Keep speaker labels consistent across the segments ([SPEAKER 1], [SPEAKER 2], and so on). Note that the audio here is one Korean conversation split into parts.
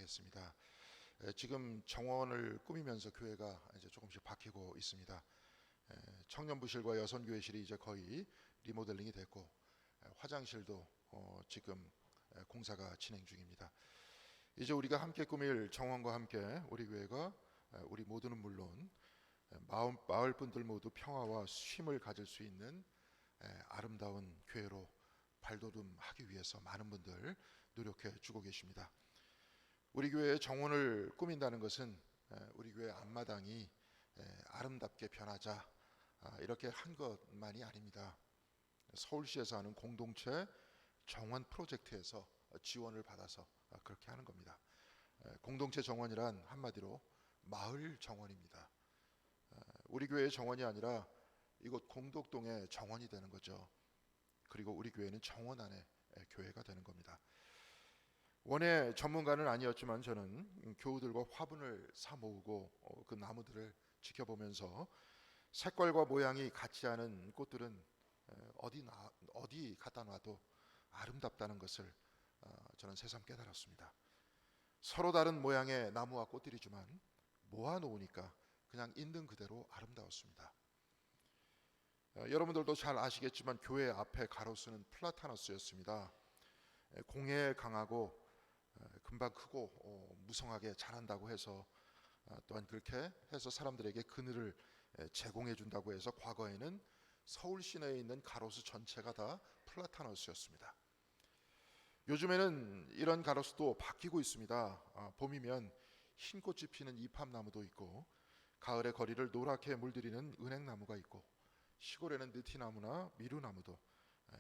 [SPEAKER 1] 하겠습니다. 지금 정원을 꾸미면서 교회가 이제 조금씩 바뀌고 있습니다. 청년부실과 여성교회실이 이제 거의 리모델링이 됐고, 화장실도 지금 공사가 진행 중입니다. 이제 우리가 함께 꾸밀 정원과 함께 우리 교회가 우리 모두는 물론 마을 분들 모두 평화와 쉼을 가질 수 있는 아름다운 교회로 발돋움하기 위해서 많은 분들 노력해 주고 계십니다. 우리 교회의 정원을 꾸민다는 것은 우리 교회 앞마당이 아름답게 변하자 이렇게 한 것만이 아닙니다. 서울시에서 하는 공동체 정원 프로젝트에서 지원을 받아서 그렇게 하는 겁니다. 공동체 정원이란 한마디로 마을 정원입니다. 우리 교회의 정원이 아니라 이곳 공덕동의 정원이 되는 거죠. 그리고 우리 교회는 정원 안에 교회가 되는 겁니다. 원래 전문가는 아니었지만 저는 교우들과 화분을 사 모으고 그 나무들을 지켜보면서 색깔과 모양이 같지 않은 꽃들은 어디 갖다 놔도 아름답다는 것을 저는 새삼 깨달았습니다. 서로 다른 모양의 나무와 꽃들이지만 모아놓으니까 그냥 있는 그대로 아름다웠습니다. 여러분들도 잘 아시겠지만 교회 앞에 가로수는 플라타너스였습니다. 공해에 강하고 금방 크고 무성하게 자란다고 해서 또한 그렇게 해서 사람들에게 그늘을 제공해 준다고 해서 과거에는 서울 시내에 있는 가로수 전체가 다 플라타너스였습니다. 요즘에는 이런 가로수도 바뀌고 있습니다. 봄이면 흰 꽃이 피는 이팝나무도 있고, 가을에 거리를 노랗게 물들이는 은행나무가 있고, 시골에는 느티나무나 미루나무도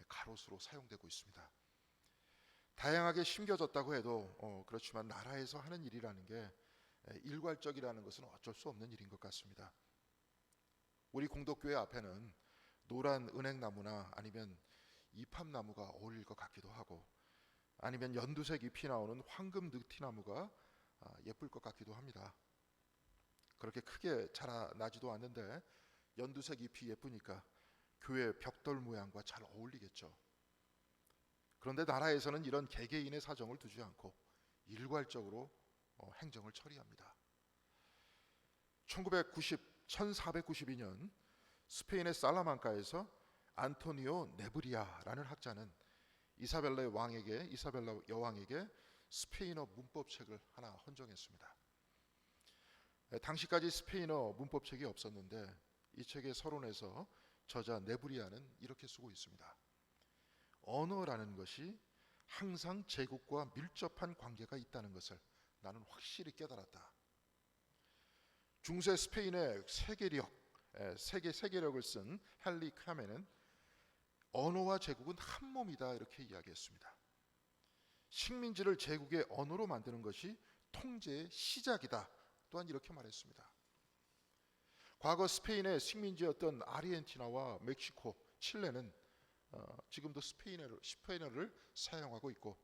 [SPEAKER 1] 가로수로 사용되고 있습니다. 다양하게 심겨졌다고 해도 그렇지만 나라에서 하는 일이라는 게 일괄적이라는 것은 어쩔 수 없는 일인 것 같습니다. 우리 공덕교회 앞에는 노란 은행나무나 아니면 이팝나무가 어울릴 것 같기도 하고, 아니면 연두색 잎이 나오는 황금 느티나무가 예쁠 것 같기도 합니다. 그렇게 크게 자라나지도 않는데 연두색 잎이 예쁘니까 교회 벽돌 모양과 잘 어울리겠죠. 그런데 나라에서는 이런 개개인의 사정을 두지 않고 일괄적으로 행정을 처리합니다. 1492년 스페인의 살라만카에서 안토니오 네브리아라는 학자는 이사벨라 여왕에게 스페인어 문법책을 하나 헌정했습니다. 당시까지 스페인어 문법책이 없었는데 이 책의 서론에서 저자 네브리아는 이렇게 쓰고 있습니다. 언어라는 것이 항상 제국과 밀접한 관계가 있다는 것을 나는 확실히 깨달았다. 중세 스페인의 세계력을 쓴 헨리 카멘은 언어와 제국은 한 몸이다 이렇게 이야기했습니다. 식민지를 제국의 언어로 만드는 것이 통제의 시작이다 또한 이렇게 말했습니다. 과거 스페인의 식민지였던 아르헨티나와 멕시코, 칠레는 지금도 스페인어를 사용하고 있고,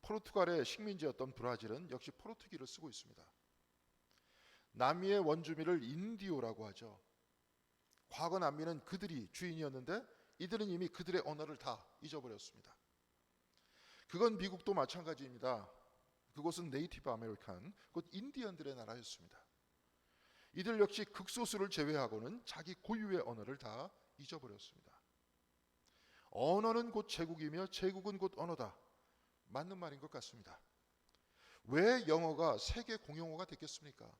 [SPEAKER 1] 포르투갈의 식민지였던 브라질은 역시 포르투기를 쓰고 있습니다. 남미의 원주민을 인디오라고 하죠. 과거 남미는 그들이 주인이었는데 이들은 이미 그들의 언어를 다 잊어버렸습니다. 그건 미국도 마찬가지입니다. 그곳은 네이티브 아메리칸, 곧 인디언들의 나라였습니다. 이들 역시 극소수를 제외하고는 자기 고유의 언어를 다 잊어버렸습니다. 언어는 곧 제국이며 제국은 곧 언어다. 맞는 말인 것 같습니다. 왜 영어가 세계 공용어가 됐겠습니까?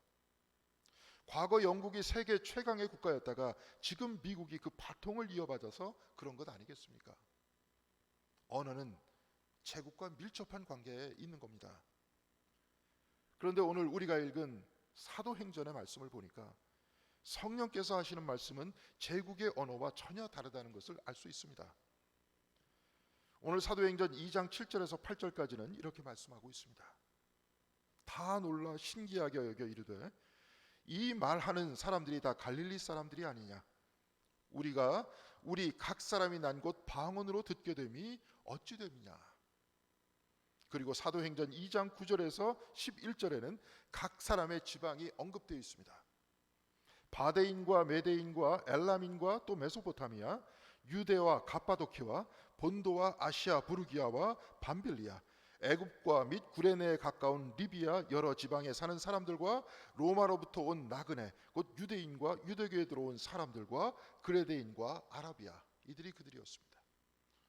[SPEAKER 1] 과거 영국이 세계 최강의 국가였다가 지금 미국이 그 바통을 이어받아서 그런 것 아니겠습니까? 언어는 제국과 밀접한 관계에 있는 겁니다. 그런데 오늘 우리가 읽은 사도행전의 말씀을 보니까 성령께서 하시는 말씀은 제국의 언어와 전혀 다르다는 것을 알 수 있습니다. 오늘 사도행전 2장 7절에서 8절까지는 이렇게 말씀하고 있습니다. 다 놀라 신기하게 여겨 이르되 이 말하는 사람들이 다 갈릴리 사람들이 아니냐. 우리 각 사람이 난 곳 방언으로 듣게 됨이 어찌 됨이냐. 그리고 사도행전 2장 9절에서 11절에는 각 사람의 지방이 언급되어 있습니다. 바데인과 메데인과 엘람인과 또 메소포타미아, 유대와 갑바도키와 본도와 아시아 부르기아와 밤빌리아, 애굽과 및 구레네에 가까운 리비아 여러 지방에 사는 사람들과 로마로부터 온 나그네 곧 유대인과 유대교에 들어온 사람들과 그레데인과 아라비아, 이들이 그들이었습니다.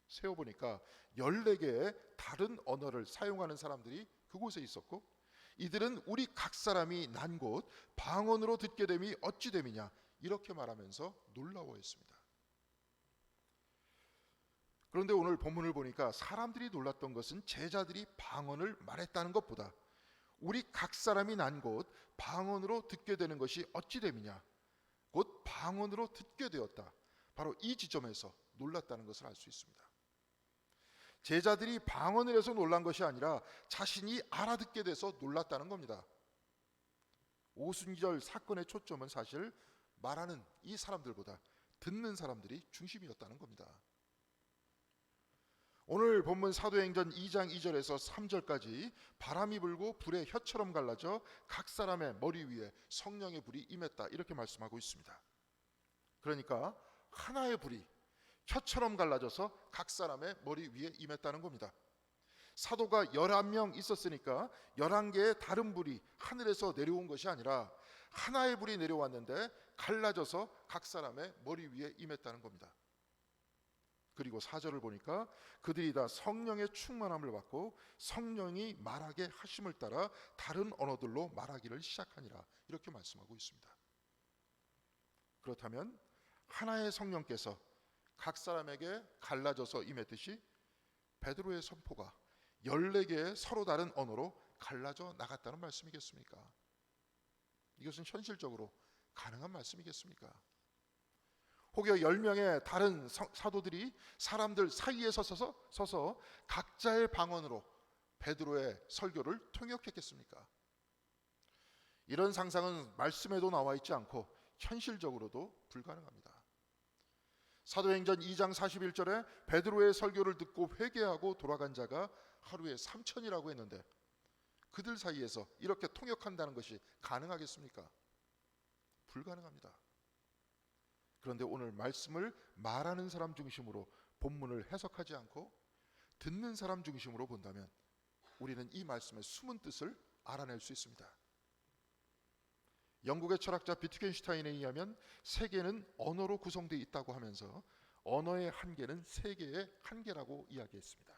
[SPEAKER 1] 세어보니까 14개의 다른 언어를 사용하는 사람들이 그곳에 있었고, 이들은 우리 각 사람이 난 곳 방언으로 듣게 됨이 어찌 됨이냐 이렇게 말하면서 놀라워했습니다. 그런데 오늘 본문을 보니까 사람들이 놀랐던 것은 제자들이 방언을 말했다는 것보다 우리 각 사람이 난 곳 방언으로 듣게 되는 것이 어찌 됨이냐, 곧 방언으로 듣게 되었다, 바로 이 지점에서 놀랐다는 것을 알 수 있습니다. 제자들이 방언을 해서 놀란 것이 아니라 자신이 알아듣게 돼서 놀랐다는 겁니다. 오순절 사건의 초점은 사실 말하는 이 사람들보다 듣는 사람들이 중심이었다는 겁니다. 오늘 본문 사도행전 2장 2절에서 3절까지 바람이 불고 불의 혀처럼 갈라져 각 사람의 머리 위에 성령의 불이 임했다, 이렇게 말씀하고 있습니다. 그러니까 하나의 불이 혀처럼 갈라져서 각 사람의 머리 위에 임했다는 겁니다. 사도가 11명 있었으니까 11개의 다른 불이 하늘에서 내려온 것이 아니라 하나의 불이 내려왔는데 갈라져서 각 사람의 머리 위에 임했다는 겁니다. 그리고 4절을 보니까 그들이 다 성령의 충만함을 받고 성령이 말하게 하심을 따라 다른 언어들로 말하기를 시작하니라, 이렇게 말씀하고 있습니다. 그렇다면 하나의 성령께서 각 사람에게 갈라져서 임했듯이 베드로의 선포가 14개의 서로 다른 언어로 갈라져 나갔다는 말씀이겠습니까? 이것은 현실적으로 가능한 말씀이겠습니까? 혹여 10명의 다른 사도들이 사람들 사이에 서서 각자의 방언으로 베드로의 설교를 통역했겠습니까? 이런 상상은 말씀에도 나와 있지 않고 현실적으로도 불가능합니다. 사도행전 2장 41절에 베드로의 설교를 듣고 회개하고 돌아간 자가 하루에 3천이라고 했는데 그들 사이에서 이렇게 통역한다는 것이 가능하겠습니까? 불가능합니다. 그런데 오늘 말씀을 말하는 사람 중심으로 본문을 해석하지 않고 듣는 사람 중심으로 본다면 우리는 이 말씀의 숨은 뜻을 알아낼 수 있습니다. 영국의 철학자 비트겐슈타인에 의하면 세계는 언어로 구성되어 있다고 하면서 언어의 한계는 세계의 한계라고 이야기했습니다.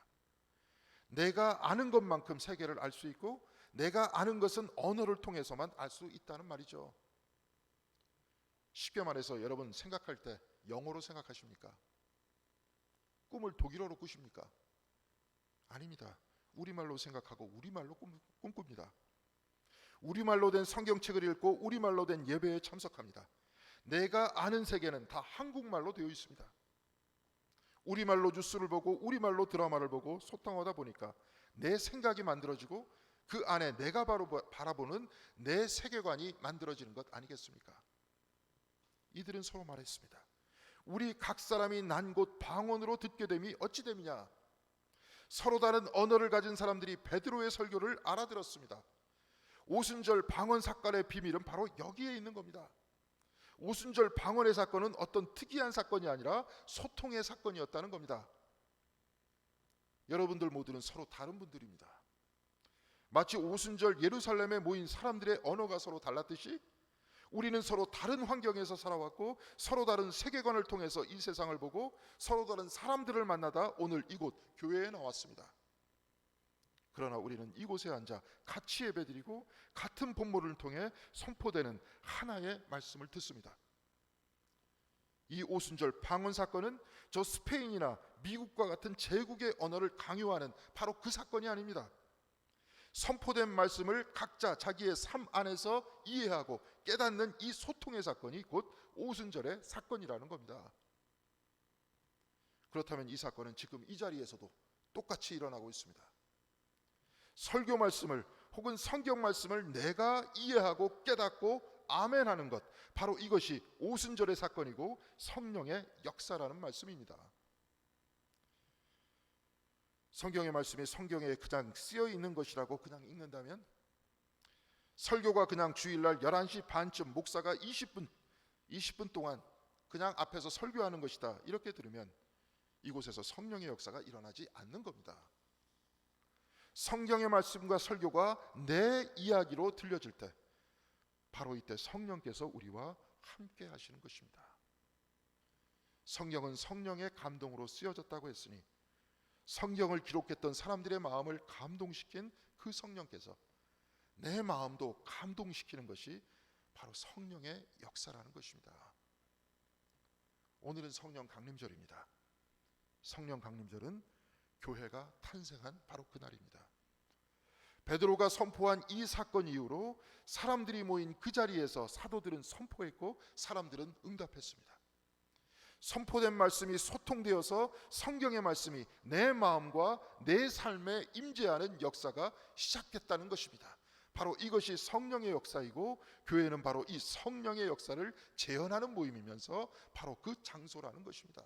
[SPEAKER 1] 내가 아는 것만큼 세계를 알 수 있고 내가 아는 것은 언어를 통해서만 알 수 있다는 말이죠. 쉽게 말해서 여러분 생각할 때 영어로 생각하십니까? 꿈을 독일어로 꾸십니까? 아닙니다. 우리말로 생각하고 우리말로 꿈꿉니다. 우리말로 된 성경책을 읽고 우리말로 된 예배에 참석합니다. 내가 아는 세계는 다 한국말로 되어 있습니다. 우리말로 뉴스를 보고 우리말로 드라마를 보고 소통하다 보니까 내 생각이 만들어지고 그 안에 내가 바로 바라보는 내 세계관이 만들어지는 것 아니겠습니까? 이들은 서로 말했습니다. 우리 각 사람이 난 곳 방언으로 듣게 됨이 어찌 됨이냐. 서로 다른 언어를 가진 사람들이 베드로의 설교를 알아들었습니다. 오순절 방언 사건의 비밀은 바로 여기에 있는 겁니다. 오순절 방언의 사건은 어떤 특이한 사건이 아니라 소통의 사건이었다는 겁니다. 여러분들 모두는 서로 다른 분들입니다. 마치 오순절 예루살렘에 모인 사람들의 언어가 서로 달랐듯이 우리는 서로 다른 환경에서 살아왔고 서로 다른 세계관을 통해서 이 세상을 보고 서로 다른 사람들을 만나다 오늘 이곳 교회에 나왔습니다. 그러나 우리는 이곳에 앉아 같이 예배드리고 같은 본문을 통해 선포되는 하나의 말씀을 듣습니다. 이 오순절 방언 사건은 저 스페인이나 미국과 같은 제국의 언어를 강요하는 바로 그 사건이 아닙니다. 선포된 말씀을 각자 자기의 삶 안에서 이해하고 깨닫는 이 소통의 사건이 곧 오순절의 사건이라는 겁니다. 그렇다면 이 사건은 지금 이 자리에서도 똑같이 일어나고 있습니다. 설교 말씀을 혹은 성경 말씀을 내가 이해하고 깨닫고 아멘하는 것, 바로 이것이 오순절의 사건이고 성령의 역사라는 말씀입니다. 성경의 말씀이 성경에 그냥 쓰여 있는 것이라고 그냥 읽는다면, 설교가 그냥 주일날 11시 반쯤 목사가 20분 동안 그냥 앞에서 설교하는 것이다 이렇게 들으면 이곳에서 성령의 역사가 일어나지 않는 겁니다. 성경의 말씀과 설교가 내 이야기로 들려질 때 바로 이때 성령께서 우리와 함께 하시는 것입니다. 성경은 성령의 감동으로 쓰여졌다고 했으니 성경을 기록했던 사람들의 마음을 감동시킨 그 성령께서 내 마음도 감동시키는 것이 바로 성령의 역사라는 것입니다. 오늘은 성령 강림절입니다. 성령 강림절은 교회가 탄생한 바로 그날입니다. 베드로가 선포한 이 사건 이후로 사람들이 모인 그 자리에서 사도들은 선포했고 사람들은 응답했습니다. 선포된 말씀이 소통되어서 성경의 말씀이 내 마음과 내 삶에 임재하는 역사가 시작됐다는 것입니다. 바로 이것이 성령의 역사이고 교회는 바로 이 성령의 역사를 재현하는 모임이면서 바로 그 장소라는 것입니다.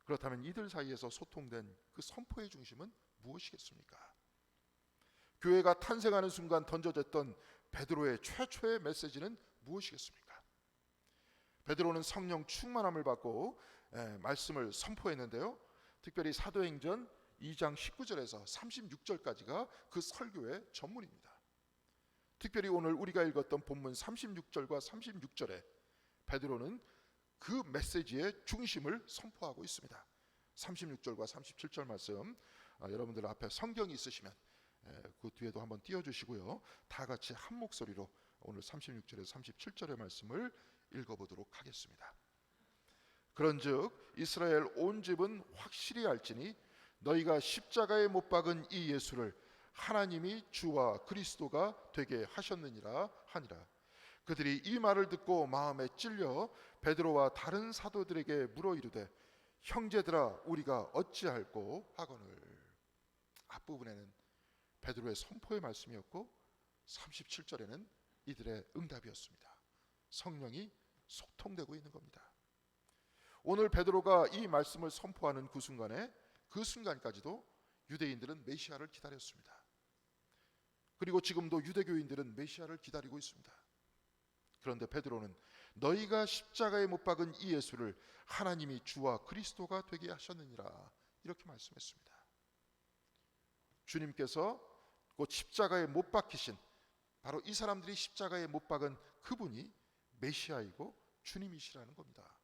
[SPEAKER 1] 그렇다면 이들 사이에서 소통된 그 선포의 중심은 무엇이겠습니까? 교회가 탄생하는 순간 던져졌던 베드로의 최초의 메시지는 무엇이겠습니까? 베드로는 성령 충만함을 받고 말씀을 선포했는데요. 특별히 사도행전 2장 19절에서 36절까지가 그 설교의 전문입니다. 특별히 오늘 우리가 읽었던 본문 36절과 36절에 베드로는 그 메시지의 중심을 선포하고 있습니다. 36절과 37절 말씀 여러분들 앞에 성경이 있으시면 그 뒤에도 한번 띄워주시고요. 다 같이 한 목소리로 오늘 36절에서 37절의 말씀을 읽어보도록 하겠습니다. 그런즉 이스라엘 온 집은 확실히 알지니 너희가 십자가에 못 박은 이 예수를 하나님이 주와 그리스도가 되게 하셨느니라 하니라. 그들이 이 말을 듣고 마음에 찔려 베드로와 다른 사도들에게 물어 이르되 형제들아 우리가 어찌할꼬 하거늘. 앞부분에는 베드로의 선포의 말씀이었고 37절에는 이들의 응답이었습니다. 성령이 소통되고 있는 겁니다. 오늘 베드로가 이 말씀을 선포하는 그 순간까지도 유대인들은 메시아를 기다렸습니다. 그리고 지금도 유대교인들은 메시아를 기다리고 있습니다. 그런데 베드로는 너희가 십자가에 못 박은 이 예수를 하나님이 주와 그리스도가 되게 하셨느니라 이렇게 말씀했습니다. 주님께서 곧 십자가에 못 박히신 바로 이 사람들이 십자가에 못 박은 그분이 메시아이고 주님이시라는 겁니다.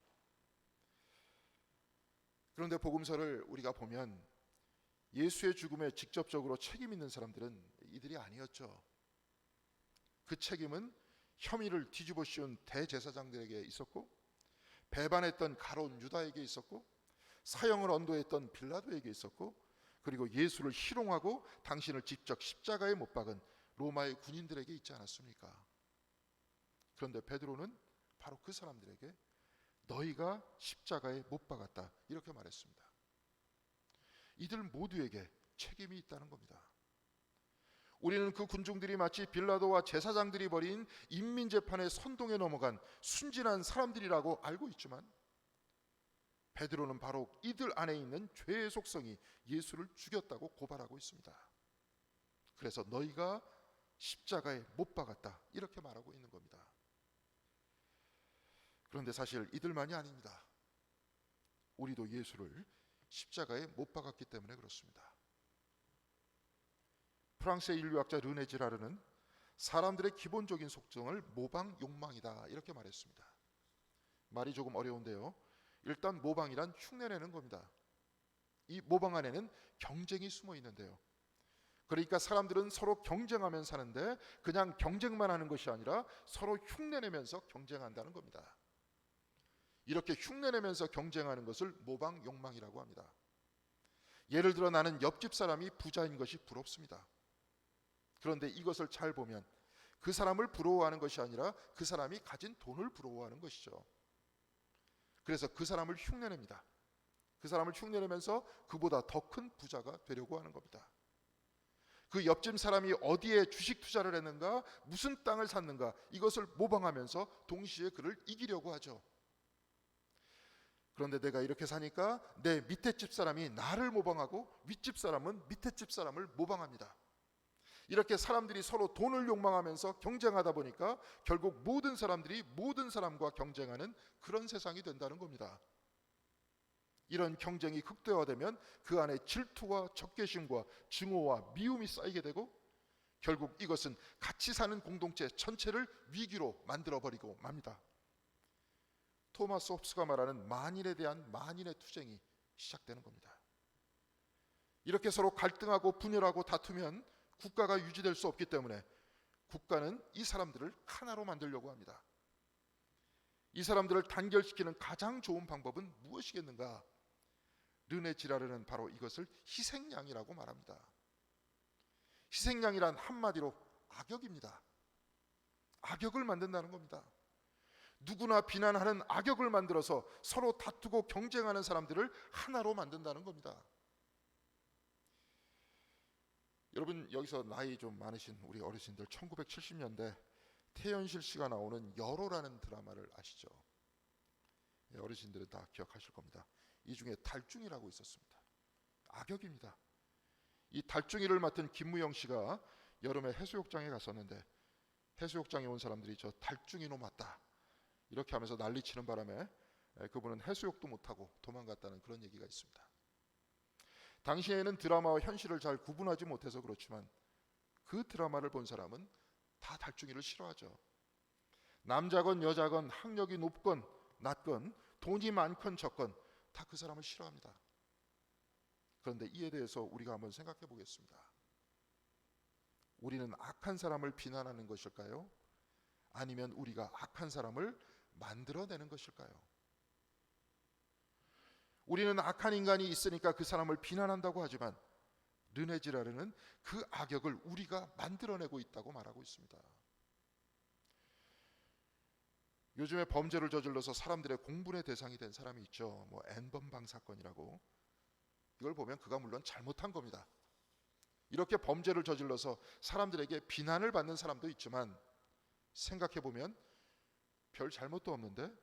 [SPEAKER 1] 그런데 복음서를 우리가 보면 예수의 죽음에 직접적으로 책임 있는 사람들은 이들이 아니었죠. 그 책임은 혐의를 뒤집어 씌운 대제사장들에게 있었고 배반했던 가룟 유다에게 있었고 사형을 언도했던 빌라도에게 있었고 그리고 예수를 희롱하고 당신을 직접 십자가에 못 박은 로마의 군인들에게 있지 않았습니까? 그런데 베드로는 바로 그 사람들에게 너희가 십자가에 못 박았다 이렇게 말했습니다. 이들 모두에게 책임이 있다는 겁니다. 우리는 그 군중들이 마치 빌라도와 제사장들이 벌인 인민재판의 선동에 넘어간 순진한 사람들이라고 알고 있지만 베드로는 바로 이들 안에 있는 죄의 속성이 예수를 죽였다고 고발하고 있습니다. 그래서 너희가 십자가에 못 박았다 이렇게 말하고 있는 겁니다. 그런데 사실 이들만이 아닙니다. 우리도 예수를 십자가에 못 박았기 때문에 그렇습니다. 프랑스의 인류학자 르네 지라르는 사람들의 기본적인 속성을 모방 욕망이다 이렇게 말했습니다. 말이 조금 어려운데요. 일단 모방이란 흉내내는 겁니다. 이 모방 안에는 경쟁이 숨어 있는데요. 그러니까 사람들은 서로 경쟁하면서 사는데 그냥 경쟁만 하는 것이 아니라 서로 흉내내면서 경쟁한다는 겁니다. 이렇게 흉내내면서 경쟁하는 것을 모방 욕망이라고 합니다. 예를 들어 나는 옆집 사람이 부자인 것이 부럽습니다. 그런데 이것을 잘 보면 그 사람을 부러워하는 것이 아니라 그 사람이 가진 돈을 부러워하는 것이죠. 그래서 그 사람을 흉내냅니다. 그 사람을 흉내내면서 그보다 더 큰 부자가 되려고 하는 겁니다. 그 옆집 사람이 어디에 주식 투자를 했는가, 무슨 땅을 샀는가 이것을 모방하면서 동시에 그를 이기려고 하죠. 그런데 내가 이렇게 사니까 내 밑에 집 사람이 나를 모방하고 윗집 사람은 밑에 집 사람을 모방합니다. 이렇게 사람들이 서로 돈을 욕망하면서 경쟁하다 보니까 결국 모든 사람들이 모든 사람과 경쟁하는 그런 세상이 된다는 겁니다. 이런 경쟁이 극대화되면 그 안에 질투와 적개심과 증오와 미움이 쌓이게 되고 결국 이것은 같이 사는 공동체 전체를 위기로 만들어버리고 맙니다. 토마스 홉스가 말하는 만인에 대한 만인의 투쟁이 시작되는 겁니다. 이렇게 서로 갈등하고 분열하고 다투면 국가가 유지될 수 없기 때문에 국가는 이 사람들을 하나로 만들려고 합니다. 이 사람들을 단결시키는 가장 좋은 방법은 무엇이겠는가? 르네 지라르는 바로 이것을 희생양이라고 말합니다. 희생양이란 한마디로 악역입니다. 악역을 만든다는 겁니다. 누구나 비난하는 악역을 만들어서 서로 다투고 경쟁하는 사람들을 하나로 만든다는 겁니다. 여러분, 여기서 나이 좀 많으신 우리 어르신들, 1970년대 태연실 씨가 나오는 여로라는 드라마를 아시죠? 어르신들은 다 기억하실 겁니다. 이 중에 달중이라고 있었습니다. 악역입니다. 이 달중이를 맡은 김무영 씨가 여름에 해수욕장에 갔었는데 해수욕장에 온 사람들이 저 달중이놈 맞다 이렇게 하면서 난리치는 바람에 그분은 해수욕도 못하고 도망갔다는 그런 얘기가 있습니다. 당시에는 드라마와 현실을 잘 구분하지 못해서 그렇지만 그 드라마를 본 사람은 다 달중이를 싫어하죠. 남자건 여자건 학력이 높건 낮건 돈이 많건 적건 다 그 사람을 싫어합니다. 그런데 이에 대해서 우리가 한번 생각해 보겠습니다. 우리는 악한 사람을 비난하는 것일까요? 아니면 우리가 악한 사람을 만들어내는 것일까요? 우리는 악한 인간이 있으니까 그 사람을 비난한다고 하지만 르네 지라르는 그 악역을 우리가 만들어내고 있다고 말하고 있습니다. 요즘에 범죄를 저질러서 사람들의 공분의 대상이 된 사람이 있죠. N번방 사건이라고. 이걸 보면 그가 물론 잘못한 겁니다. 이렇게 범죄를 저질러서 사람들에게 비난을 받는 사람도 있지만 생각해 보면 별 잘못도 없는데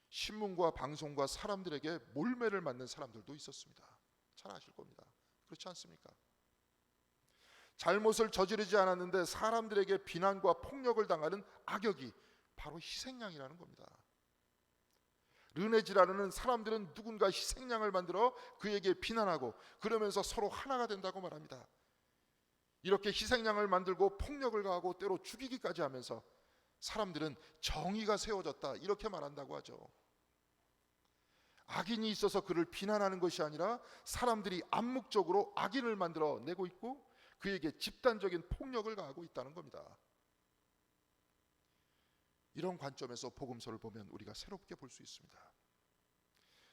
[SPEAKER 1] 신문과 방송과 사람들에게 몰매를 맞는 사람들도 있었습니다. 잘 아실 겁니다. 그렇지 않습니까? 잘못을 저지르지 않았는데 사람들에게 비난과 폭력을 당하는 악역이 바로 희생양이라는 겁니다. 르네 지라르는 사람들은 누군가 희생양을 만들어 그에게 비난하고 그러면서 서로 하나가 된다고 말합니다. 이렇게 희생양을 만들고 폭력을 가하고 때로 죽이기까지 하면서 사람들은 정의가 세워졌다 이렇게 말한다고 하죠. 악인이 있어서 그를 비난하는 것이 아니라 사람들이 암묵적으로 악인을 만들어 내고 있고 그에게 집단적인 폭력을 가하고 있다는 겁니다. 이런 관점에서 복음서를 보면 우리가 새롭게 볼 수 있습니다.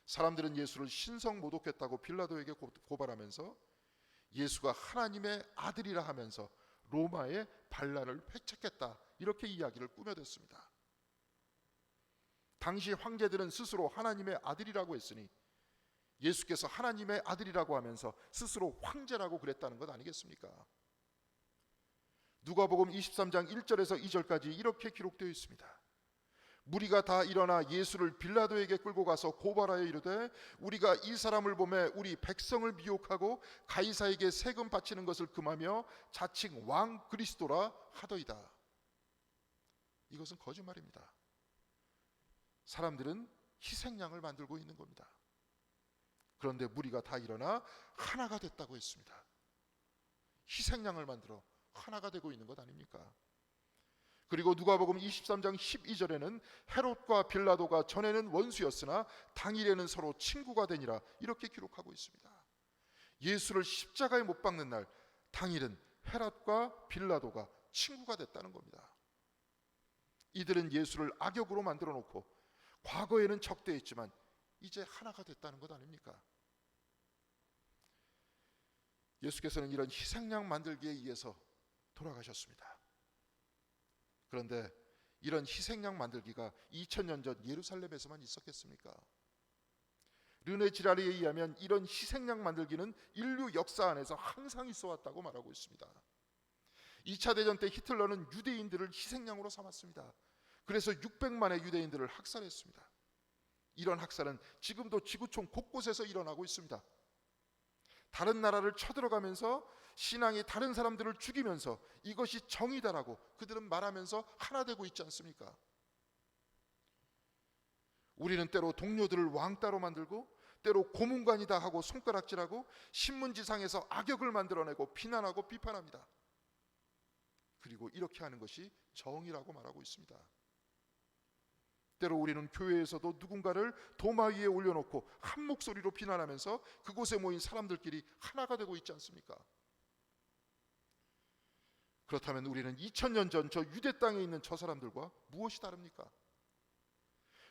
[SPEAKER 1] 사람들은 예수를 신성 모독했다고 빌라도에게 고발하면서 예수가 하나님의 아들이라 하면서 로마의 반란을 회책했다 이렇게 이야기를 꾸며댔습니다. 당시 황제들은 스스로 하나님의 아들이라고 했으니 예수께서 하나님의 아들이라고 하면서 스스로 황제라고 그랬다는 것 아니겠습니까? 누가복음 23장 1절에서 2절까지 이렇게 기록되어 있습니다. 무리가 다 일어나 예수를 빌라도에게 끌고 가서 고발하여 이르되 우리가 이 사람을 보매 우리 백성을 미혹하고 가이사에게 세금 바치는 것을 금하며 자칭 왕 그리스도라 하더이다. 이것은 거짓말입니다. 사람들은 희생양을 만들고 있는 겁니다. 그런데 무리가 다 일어나 하나가 됐다고 했습니다. 희생양을 만들어 하나가 되고 있는 것 아닙니까? 그리고 누가복음 23장 12절에는 헤롯과 빌라도가 전에는 원수였으나 당일에는 서로 친구가 되니라 이렇게 기록하고 있습니다. 예수를 십자가에 못 박는 날 당일은 헤롯과 빌라도가 친구가 됐다는 겁니다. 이들은 예수를 악역으로 만들어 놓고 과거에는 적대했지만 이제 하나가 됐다는 것 아닙니까? 예수께서는 이런 희생양 만들기에 의해서 돌아가셨습니다. 그런데 이런 희생양 만들기가 2000년 전 예루살렘에서만 있었겠습니까? 르네 지라르에 의하면 이런 희생양 만들기는 인류 역사 안에서 항상 있어 왔다고 말하고 있습니다. 2차 대전 때 히틀러는 유대인들을 희생양으로 삼았습니다. 그래서 600만의 유대인들을 학살했습니다. 이런 학살은 지금도 지구촌 곳곳에서 일어나고 있습니다. 다른 나라를 쳐들어가면서 신앙이 다른 사람들을 죽이면서 이것이 정의다라고 그들은 말하면서 하나 되고 있지 않습니까? 우리는 때로 동료들을 왕따로 만들고 때로 고문관이다 하고 손가락질하고 신문지상에서 악역을 만들어내고 비난하고 비판합니다. 그리고 이렇게 하는 것이 정의라고 말하고 있습니다. 때로 우리는 교회에서도 누군가를 도마 위에 올려놓고 한 목소리로 비난하면서 그곳에 모인 사람들끼리 하나가 되고 있지 않습니까? 그렇다면 우리는 2000년 전 저 유대 땅에 있는 저 사람들과 무엇이 다릅니까?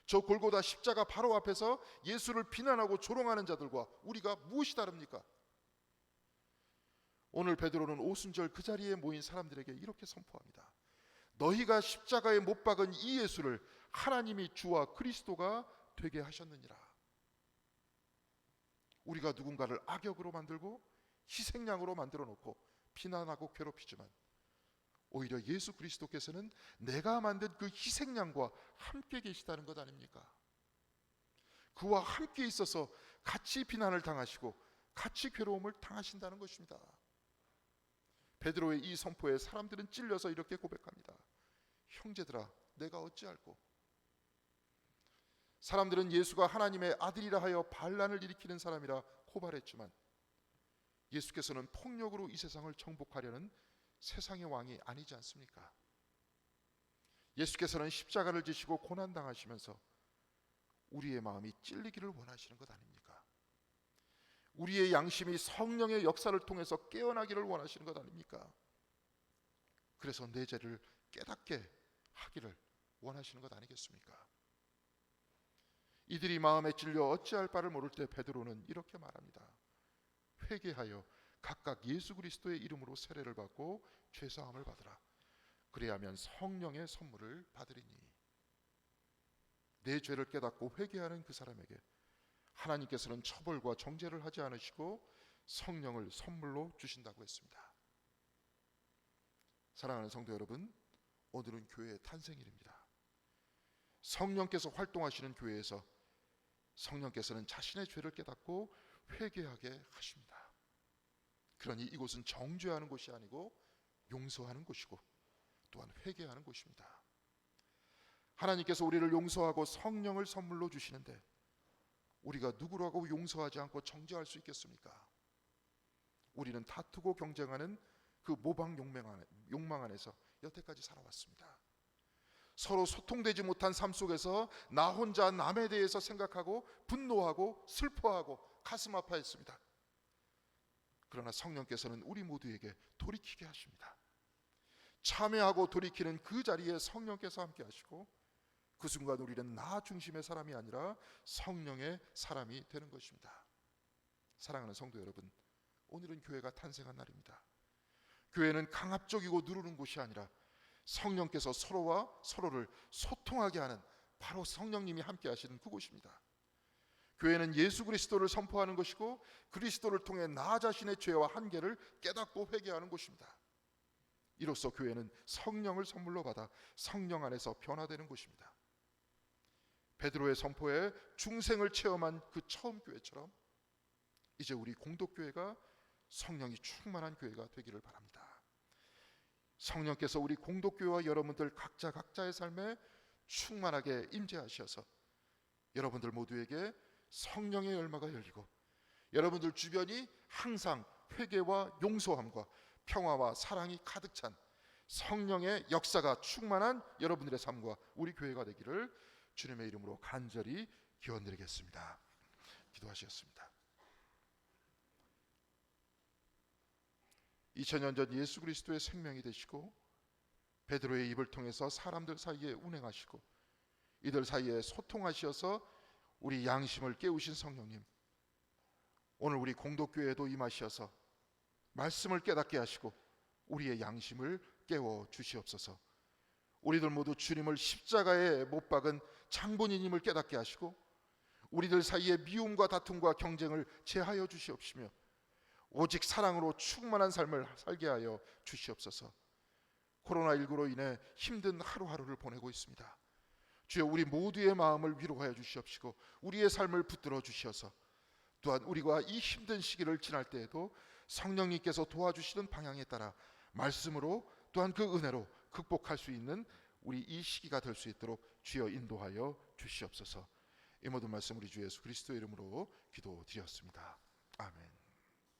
[SPEAKER 1] 저 골고다 십자가 바로 앞에서 예수를 비난하고 조롱하는 자들과 우리가 무엇이 다릅니까? 오늘 베드로는 오순절 그 자리에 모인 사람들에게 이렇게 선포합니다. 너희가 십자가에 못 박은 이 예수를 하나님이 주와 그리스도가 되게 하셨느니라. 우리가 누군가를 악역으로 만들고 희생양으로 만들어 놓고 비난하고 괴롭히지만 오히려 예수 그리스도께서는 내가 만든 그 희생양과 함께 계시다는 것 아닙니까? 그와 함께 있어서 같이 비난을 당하시고 같이 괴로움을 당하신다는 것입니다. 베드로의 이 선포에 사람들은 찔려서 이렇게 고백합니다. 형제들아, 내가 어찌할꼬? 사람들은 예수가 하나님의 아들이라 하여 반란을 일으키는 사람이라 고발했지만 예수께서는 폭력으로 이 세상을 정복하려는 세상의 왕이 아니지 않습니까? 예수께서는 십자가를 지시고 고난당하시면서 우리의 마음이 찔리기를 원하시는 것 아닙니까? 우리의 양심이 성령의 역사를 통해서 깨어나기를 원하시는 것 아닙니까? 그래서 내 죄를 깨닫게 하기를 원하시는 것 아니겠습니까? 이들이 마음에 찔려 어찌할 바를 모를 때 베드로는 이렇게 말합니다. 회개하여 각각 예수 그리스도의 이름으로 세례를 받고 죄사함을 받으라. 그래야면 성령의 선물을 받으리니. 내 죄를 깨닫고 회개하는 그 사람에게 하나님께서는 처벌과 정죄를 하지 않으시고 성령을 선물로 주신다고 했습니다. 사랑하는 성도 여러분, 오늘은 교회의 탄생일입니다. 성령께서 활동하시는 교회에서 성령께서는 자신의 죄를 깨닫고 회개하게 하십니다. 그러니 이곳은 정죄하는 곳이 아니고 용서하는 곳이고 또한 회개하는 곳입니다. 하나님께서 우리를 용서하고 성령을 선물로 주시는데 우리가 누구라고 용서하지 않고 정죄할 수 있겠습니까? 우리는 다투고 경쟁하는 그 모방 욕망 안에서 여태까지 살아왔습니다. 서로 소통되지 못한 삶 속에서 나 혼자 남에 대해서 생각하고 분노하고 슬퍼하고 가슴 아파했습니다. 그러나 성령께서는 우리 모두에게 돌이키게 하십니다. 참회하고 돌이키는 그 자리에 성령께서 함께 하시고 그 순간 우리는 나 중심의 사람이 아니라 성령의 사람이 되는 것입니다. 사랑하는 성도 여러분, 오늘은 교회가 탄생한 날입니다. 교회는 강압적이고 누르는 곳이 아니라 성령께서 서로와 서로를 소통하게 하는 바로 성령님이 함께 하시는 그곳입니다. 교회는 예수 그리스도를 선포하는 것이고 그리스도를 통해 나 자신의 죄와 한계를 깨닫고 회개하는 곳입니다. 이로써 교회는 성령을 선물로 받아 성령 안에서 변화되는 곳입니다. 베드로의 선포에 중생을 체험한 그 처음 교회처럼 이제 우리 공동교회가 성령이 충만한 교회가 되기를 바랍니다. 성령께서 우리 공동교회와 여러분들 각자의 삶에 충만하게 임재하셔서 여러분들 모두에게 성령의 열마가 열리고 여러분들 주변이 항상 회개와 용서함과 평화와 사랑이 가득 찬 성령의 역사가 충만한 여러분들의 삶과 우리 교회가 되기를 주님의 이름으로 간절히 기원드리겠습니다. 기도하시겠습니다. 2000년 전 예수 그리스도의 생명이 되시고 베드로의 입을 통해서 사람들 사이에 운행하시고 이들 사이에 소통하셔서 우리 양심을 깨우신 성령님, 오늘 우리 공동교회에도 임하셔서 말씀을 깨닫게 하시고 우리의 양심을 깨워 주시옵소서. 우리들 모두 주님을 십자가에 못 박은 장본인임을 깨닫게 하시고 우리들 사이에 미움과 다툼과 경쟁을 제하여 주시옵시며 오직 사랑으로 충만한 삶을 살게 하여 주시옵소서. 코로나19로 인해 힘든 하루하루를 보내고 있습니다. 주여, 우리 모두의 마음을 위로하여 주시옵시고 우리의 삶을 붙들어 주시어서 또한 우리가 이 힘든 시기를 지날 때에도 성령님께서 도와주시는 방향에 따라 말씀으로 또한 그 은혜로 극복할 수 있는 우리 이 시기가 될 수 있도록 주여 인도하여 주시옵소서. 이 모든 말씀 우리 주 예수 그리스도의 이름으로 기도드렸습니다. 아멘.